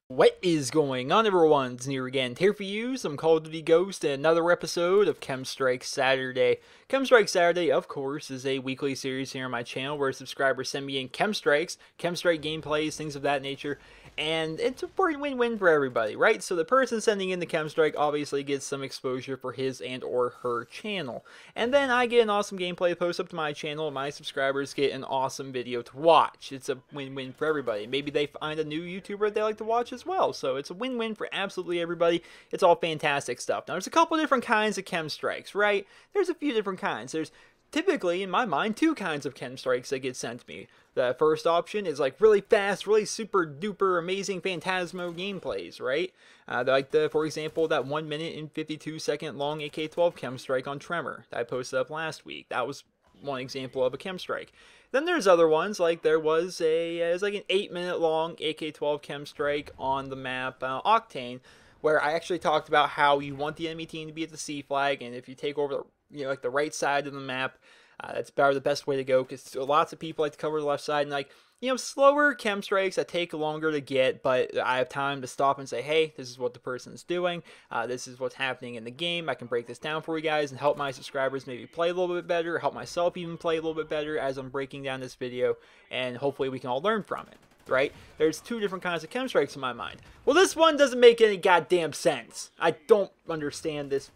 What is going on, everyone? It's Near again, here for you, some Call of Duty Ghost, and another episode of Chemstrike Saturday. Chemstrike Saturday, of course, is a weekly series here on my channel where subscribers send me in Chemstrike gameplays, things of that nature, and it's a win-win for everybody, right? So the person sending in the Chemstrike obviously gets some exposure for his and or her channel, and then I get an awesome gameplay post up to my channel, and my subscribers get an awesome video to watch. It's a win-win for everybody. Maybe they find a new YouTuber they like to watch as well, so it's a win-win for absolutely everybody. It's all fantastic stuff. Now, there's a couple different kinds of Chemstrikes, right? There's a few different kinds. There's typically, in my mind, two kinds of Chemstrikes that get sent to me. The first option is like really fast, really super duper amazing Phantasmo gameplays, right? Like for example, that 1 minute and 52 second long AK-12 Chemstrike on Tremor that I posted up last week. That was one example of a Chemstrike. Then there's other ones, like there was like an 8-minute long AK-12 Chemstrike on the map Octane, where I actually talked about how you want the enemy team to be at the C flag, and if you take over like the right side of the map, that's about the best way to go, because lots of people like to cover the left side, and like, slower Chemstrikes that take longer to get, but I have time to stop and say, hey, this is what the person's doing, this is what's happening in the game, I can break this down for you guys and help my subscribers maybe play a little bit better, help myself even play a little bit better as I'm breaking down this video, and hopefully we can all learn from it, right? There's two different kinds of Chemstrikes in my mind. Well, this one doesn't make any goddamn sense. I don't understand this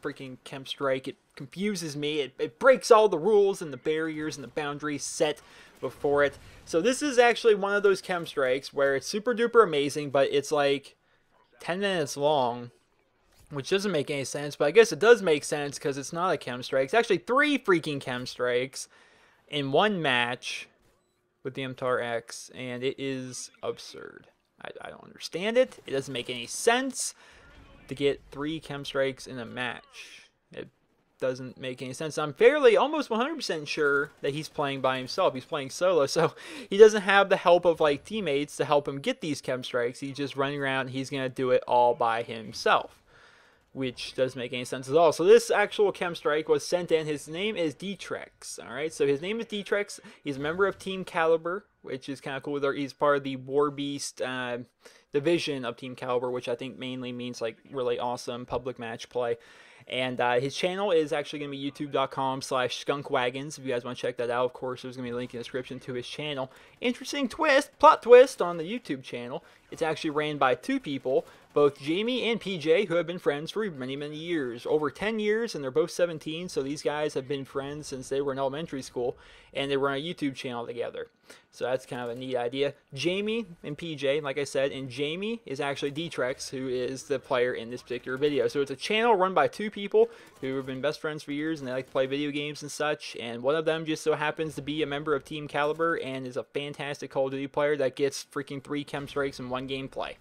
freaking Chemstrike. It confuses me. It breaks all the rules and the barriers and the boundaries set before it. So this is actually one of those Chemstrikes where it's super duper amazing, but it's like 10 minutes long, which doesn't make any sense, but I guess it does make sense because it's not a Chemstrike. It's actually 3 freaking Chemstrikes in one match with the MTAR X, and it is absurd. I don't understand it. It doesn't make any sense to get 3 Chemstrikes in a match. It doesn't make any sense. I'm fairly, almost 100% sure that he's playing by himself. He's playing solo, so he doesn't have the help of like teammates to help him get these Chemstrikes. He's just running around, and he's going to do it all by himself, which doesn't make any sense at all. So this actual Chemstrike was sent in. His name is Detrex. Alright, so his name is Detrex. He's a member of Team Caliber, which is kind of cool. He's part of the War Beast division of Team Caliber, which I think mainly means like really awesome public match play. And his channel is actually going to be youtube.com/skunkwagons. If you guys want to check that out, of course, there's going to be a link in the description to his channel. Interesting twist, plot twist on the YouTube channel. It's actually ran by 2 people, both Jamie and PJ, who have been friends for many, many years. Over 10 years, and they're both 17, so these guys have been friends since they were in elementary school, and they run a YouTube channel together. So that's kind of a neat idea. Jamie and PJ, like I said, and Jamie is actually Detrex, who is the player in this particular video. So it's a channel run by 2 people who have been best friends for years, and they like to play video games and such, and one of them just so happens to be a member of Team Caliber and is a fantastic Call of Duty player that gets freaking 3 Chemstrikes in one gameplay.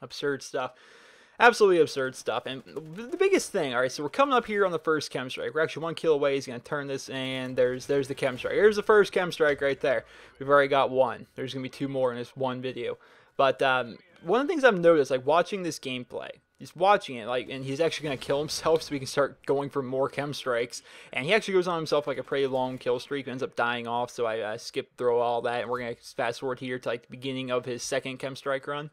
Absurd stuff. Absolutely absurd stuff. And the biggest thing, alright, so we're coming up here on the first Chemstrike. We're actually 1 kill away. He's going to turn this, and there's the Chemstrike. There's the first Chemstrike right there. We've already got 1. There's going to be 2 more in this one video. But one of the things I've noticed, like watching this gameplay, he's watching it, like, and he's actually going to kill himself so we can start going for more Chemstrikes. And he actually goes on himself like a pretty long kill streak, ends up dying off, so I skip through all that, and we're going to fast forward here to like the beginning of his second Chemstrike run.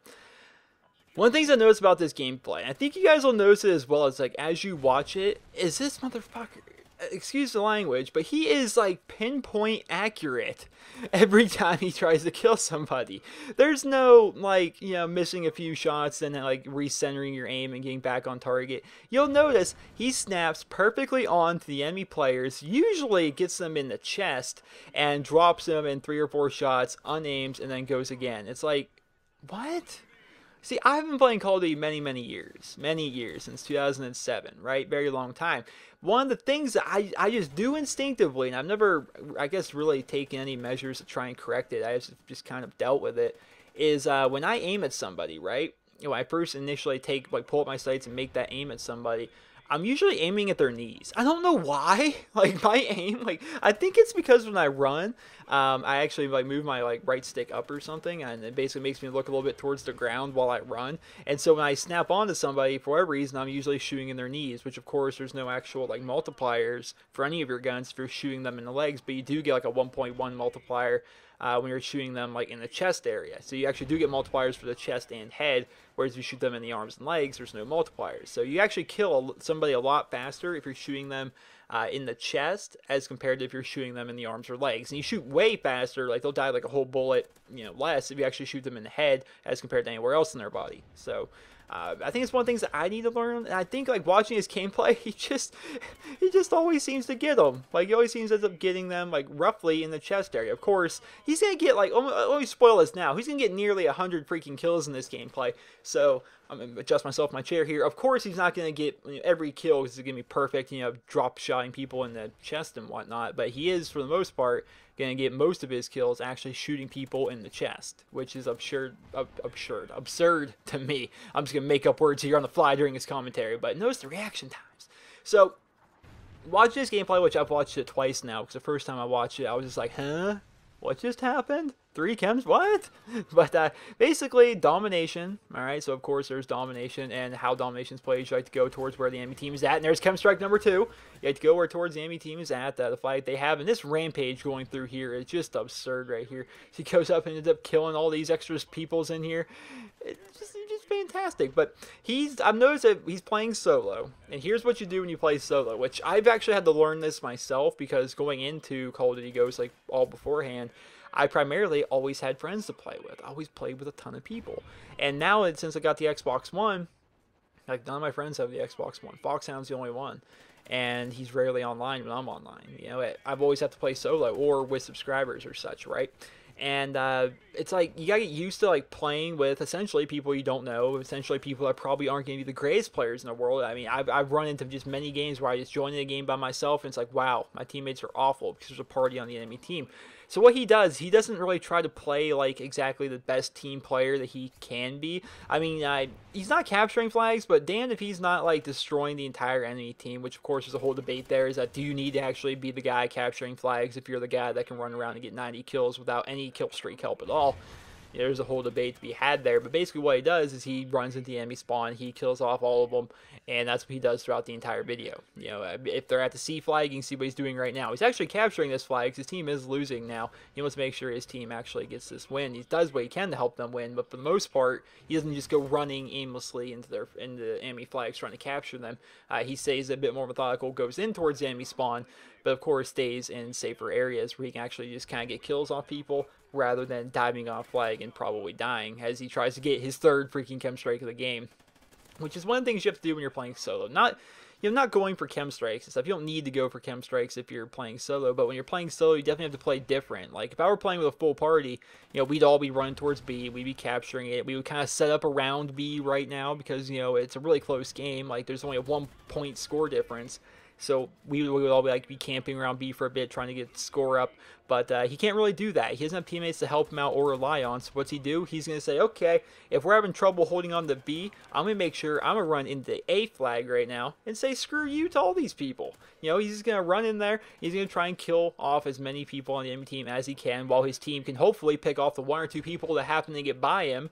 One of the things I noticed about this gameplay, and I think you guys will notice it as well, is like as you watch it, is this motherfucker, excuse the language, but he is like pinpoint accurate every time he tries to kill somebody. There's no like, missing a few shots and then like recentering your aim and getting back on target. You'll notice he snaps perfectly onto the enemy players, usually gets them in the chest and drops them in 3 or 4 shots, unaimed, and then goes again. It's like, what? See, I've been playing Call of Duty many years, since 2007, right? Very long time. One of the things that I just do instinctively, and I've never, I guess, really taken any measures to try and correct it, I just kind of dealt with it, is when I aim at somebody, right? When I first initially pull up my sights and make that aim at somebody, I'm usually aiming at their knees. I don't know why. Like my aim, like I think it's because when I run, I actually like move my like right stick up or something, and it basically makes me look a little bit towards the ground while I run. And so when I snap onto somebody, for whatever reason, I'm usually shooting in their knees. Which of course, there's no actual like multipliers for any of your guns if you're shooting them in the legs, but you do get like a 1.1 multiplier when you're shooting them like in the chest area. So you actually do get multipliers for the chest and head, whereas if you shoot them in the arms and legs, there's no multipliers. So you actually kill somebody a lot faster if you're shooting them in the chest as compared to if you're shooting them in the arms or legs. And you shoot way faster, like they'll die like a whole bullet, less if you actually shoot them in the head as compared to anywhere else in their body. So I think it's one of the things that I need to learn. And I think like watching his gameplay, he just always seems to get them. Like he always seems to end up getting them like roughly in the chest area. Of course, he's gonna get like, let me spoil this now. He's gonna get nearly 100 freaking kills in this gameplay. So I'm gonna adjust myself in my chair here. Of course, he's not gonna get every kill because it's gonna be perfect. Drop shotting people in the chest and whatnot. But he is, for the most part, going to get most of his kills actually shooting people in the chest, which is absurd to me. I'm just going to make up words here on the fly during his commentary, but notice the reaction times. So, watching this gameplay, which I've watched it twice now, because the first time I watched it, I was just like, huh? What just happened? 3 chems? What? But basically, domination. Alright, so of course there's domination, and how domination's played. You like to go towards where the enemy team is at, and there's chem strike number 2. You like to go towards the enemy team is at, the flag they have, and this rampage going through here is just absurd right here. He goes up and ends up killing all these extra peoples in here. It's just fantastic. But I've noticed that he's playing solo, and here's what you do when you play solo, which I've actually had to learn this myself, because going into Call of Duty Ghosts, like all beforehand, I primarily always had friends to play with. I always played with a ton of people. And now, since I got the Xbox One, like none of my friends have the Xbox One. Foxhound's the only one. And he's rarely online when I'm online. I've always had to play solo or with subscribers or such, right? And it's like you gotta get used to like playing with essentially people you don't know, essentially people that probably aren't going to be the greatest players in the world. I mean, I've run into just many games where I just join the game by myself, and it's like, wow, my teammates are awful because there's a party on the enemy team. So what he does, he doesn't really try to play like exactly the best team player that he can be. I mean, he's not capturing flags, but damn if he's not like destroying the entire enemy team, which of course is a whole debate there, is that do you need to actually be the guy capturing flags if you're the guy that can run around and get 90 kills without any kill streak help at all? There's a whole debate to be had there, but basically what he does is he runs into the enemy spawn, he kills off all of them, and that's what he does throughout the entire video. If they're at the C flag, you can see what he's doing right now. He's actually capturing this flag because his team is losing now. He wants to make sure his team actually gets this win. He does what he can to help them win, but for the most part, he doesn't just go running aimlessly into the enemy flags trying to capture them. He stays a bit more methodical, goes in towards the enemy spawn, but of course stays in safer areas where he can actually just kind of get kills off people, rather than diving off flag and probably dying as he tries to get his 3rd freaking chem strike of the game, which is one of the things you have to do when you're playing solo. Not going for chem strikes and stuff. You don't need to go for chem strikes if you're playing solo, but when you're playing solo, you definitely have to play different. Like if I were playing with a full party, we'd all be running towards B, we'd be capturing it, we would kind of set up around B right now because it's a really close game. Like there's only a 1-point score difference. So we would all be camping around B for a bit, trying to get score up. But he can't really do that. He doesn't have teammates to help him out or rely on. So what's he do? He's going to say, okay, if we're having trouble holding on to B, I'm going to make sure I'm going to run into A flag right now and say screw you to all these people. He's just going to run in there. He's going to try and kill off as many people on the enemy team as he can, while his team can hopefully pick off the 1 or 2 people that happen to get by him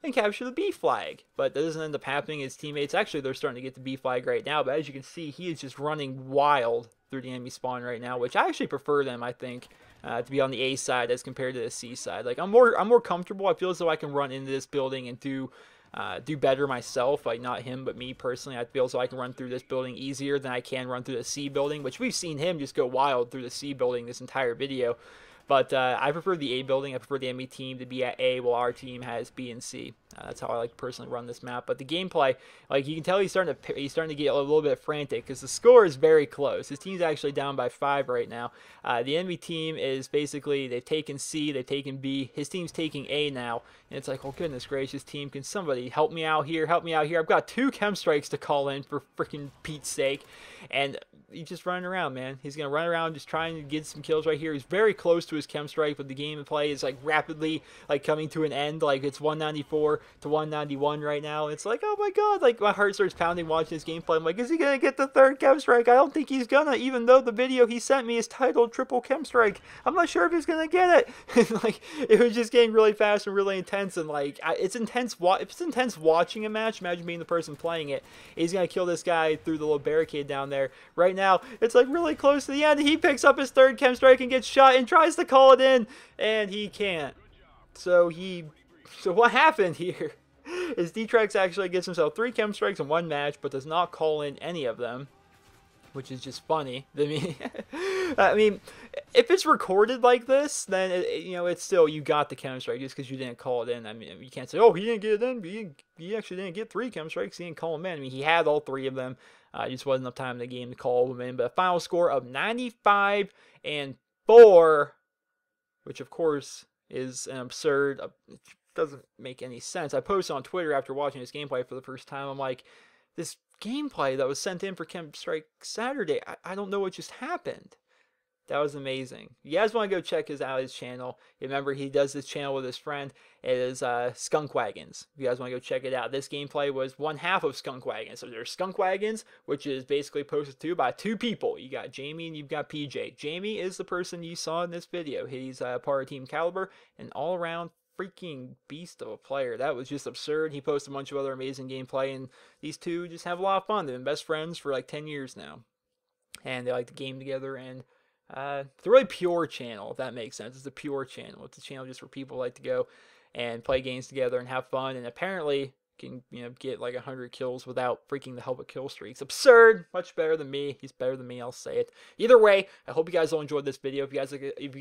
and capture the B flag. But that doesn't end up happening. His teammates, actually, they're starting to get the B flag right now, but as you can see, he is just running wild through the enemy spawn right now, which I actually prefer them, I think, to be on the A side as compared to the C side. Like I'm more comfortable. I feel as though I can run into this building and do better myself. Like not him, but me personally. I feel as though I can run through this building easier than I can run through the C building, which we've seen him just go wild through the C building this entire video. But I prefer the A building. I prefer the enemy team to be at A while our team has B and C. That's how I like to personally run this map. But the gameplay, like you can tell, he's starting to get a little bit frantic because the score is very close. His team's actually down by 5 right now. The enemy team is basically, they've taken C, they've taken B. His team's taking A now, and it's like, oh goodness gracious, team, can somebody help me out here? Help me out here! I've got 2 chem strikes to call in, for freaking Pete's sake. And he's just running around, man. He's gonna run around just trying to get some kills right here. He's very close to his chem strike, but the gameplay is like rapidly like coming to an end. Like it's 194 to 191 right now. It's like, oh my god, like my heart starts pounding watching this gameplay. I'm like, is he gonna get the third chem strike? I don't think he's gonna, even though the video he sent me is titled Triple Chem Strike. I'm not sure if he's gonna get it. Like it was just getting really fast and really intense, and like it's intense. If it's intense watching a match, imagine being the person playing it. He's gonna kill this guy through the little barricade down there. Right now, it's like really close to the end. He picks up his third chem strike and gets shot and tries to call it in, and he can't. So what happened here is D-Trex actually gets himself 3 chem strikes in one match, but does not call in any of them, which is just funny. I mean, if it's recorded like this, then it's still, you got the chem strike just because you didn't call it in. I mean, you can't say, oh, he didn't get it in. He actually didn't get 3 chem strikes. He didn't call them in. I mean, he had all 3 of them. Just wasn't enough time in the game to call them in. But a final score of 95-4, which of course is an absurd. It doesn't make any sense. I posted on Twitter after watching this gameplay for the first time. I'm like, this gameplay that was sent in for Chem Strike Saturday, I don't know what just happened. That was amazing. You guys want to go check his channel. Remember, he does this channel with his friend. It is Skunk Wagons. If you guys want to go check it out. This gameplay was one half of Skunk Wagons. So there's Skunk Wagons, which is basically posted to by 2 people. You got Jamie and you've got PJ. Jamie is the person you saw in this video. He's part of Team Caliber, and all around freaking beast of a player. That was just absurd. He posted a bunch of other amazing gameplay, and these two just have a lot of fun. They've been best friends for like 10 years now, and they like to game together. And it's a really pure channel, if that makes sense. It's a pure channel. It's a channel just for people who like to go and play games together and have fun, and apparently can get like 100 kills without freaking the help of kill streaks. Absurd. Much better than me. He's better than me, I'll say it. Either way, I hope you guys all enjoyed this video. If you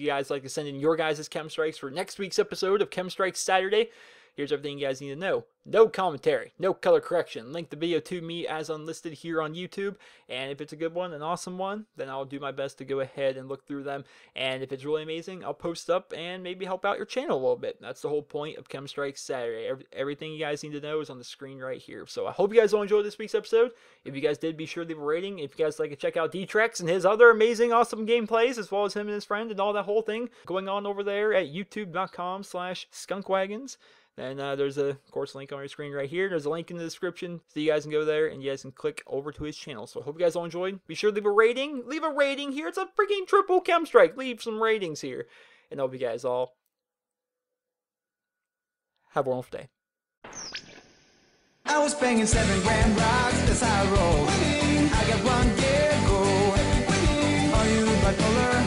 guys like to send in your guys' chem strikes for next week's episode of Chem Strike Saturday, here's everything you guys need to know. No commentary, no color correction. Link the video to me as unlisted here on YouTube. And if it's a good one, an awesome one, then I'll do my best to go ahead and look through them. And if it's really amazing, I'll post up and maybe help out your channel a little bit. That's the whole point of Chem Strike Saturday. Everything you guys need to know is on the screen right here. So I hope you guys all enjoyed this week's episode. If you guys did, be sure to leave a rating. If you guys like to check out D-Trex and his other amazing, awesome gameplays, as well as him and his friend and all that whole thing going on over there at youtube.com/skunkwagons. And there's of course, link on your screen right here. There's a link in the description so you guys can go there and you guys can click over to his channel. So I hope you guys all enjoyed. Be sure to leave a rating. Leave a rating here. It's a freaking triple chem strike. Leave some ratings here. And I hope you guys all have a wonderful day. I was banging 7 grand rocks, that's how I roll. I got 1 year ago. Are you bipolar?